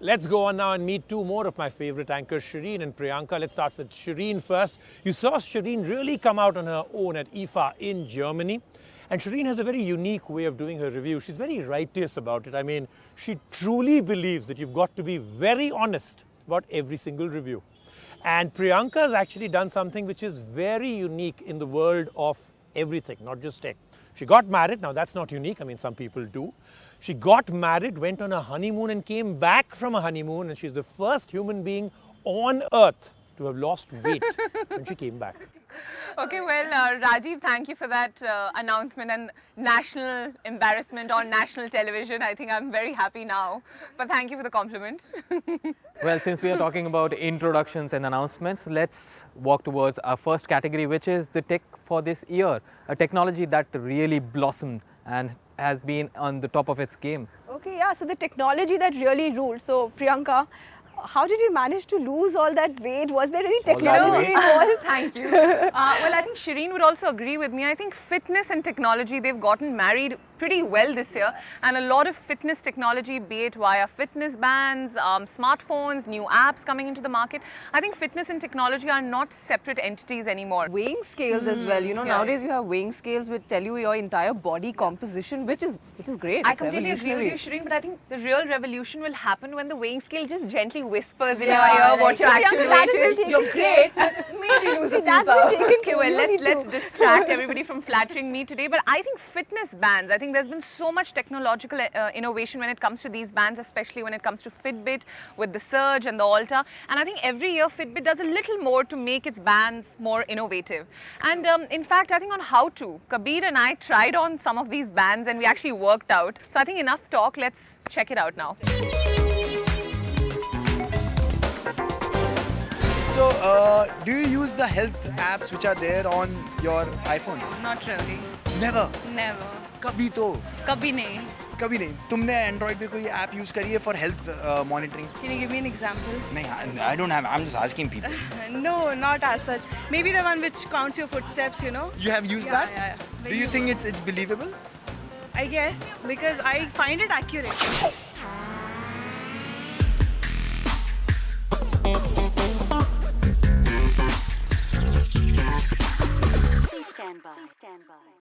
Let's go on now and meet two more of my favorite anchors, Shireen and Priyanka. Let's start with Shireen first. You saw Shireen really come out on her own at IFA in Germany. And Shireen has a very unique way of doing her review. She's very righteous about it. I mean, she truly believes that you've got to be very honest about every single review. And Priyanka has actually done something which is very unique in the world of everything, not just tech. She got married. Now, that's not unique. I mean, some people do. She got married, went on a honeymoon and came back from a honeymoon. And she's the first human being on earth to have lost weight when she came back. Okay, well, Rajiv, thank you for that announcement and national embarrassment on national television. I think I'm very happy now. But thank you for the compliment. Well, since we are talking about introductions and announcements, let's walk towards our first category, which is the tech for this year, a technology that really blossomed and has been on the top of its game. Okay, yeah, so the technology that really ruled. So, Priyanka, how did you manage to lose all that weight? Was there any technology involved? Thank you. Well, I think Shireen would also agree with me. I think fitness and technology, they've gotten married pretty well this year. And a lot of fitness technology, be it via fitness bands, smartphones, new apps coming into the market. I think fitness and technology are not separate entities anymore. Weighing scales as well. You know, nowadays you have weighing scales which tell you your entire body composition, which is great. I It's completely agree with you, revolutionary. Shireen, but I think the real revolution will happen when the weighing scale just gently whispers in Yeah, your ear what like, your actual Priyanka, that weight will is. take- You're great, but maybe lose a few That's been pounds. taken Okay, from well, you, let's too. distract everybody from flattering me today. But I think fitness bands, I think there's been so much technological innovation when it comes to these bands, especially when it comes to Fitbit with the Surge and the Alta. And I think every year Fitbit does a little more to make its bands more innovative. And in fact, I think on how to, Kabir and I tried on some of these bands and we actually worked out. So I think enough talk, let's check it out now. So, do you use the health apps which are there on your iPhone? Not really. Never. Never. कभी तो कभी नहीं. कभी नहीं तुमने Android पे कोई app use करी है for health monitoring? Can you give me an example? नहीं, I don't have. I'm just asking people. No, not as such. Maybe the one which counts your footsteps, you know. You have used Yeah, that? yeah, yeah. Do you think it's believable? I guess because I find it accurate. Stand by.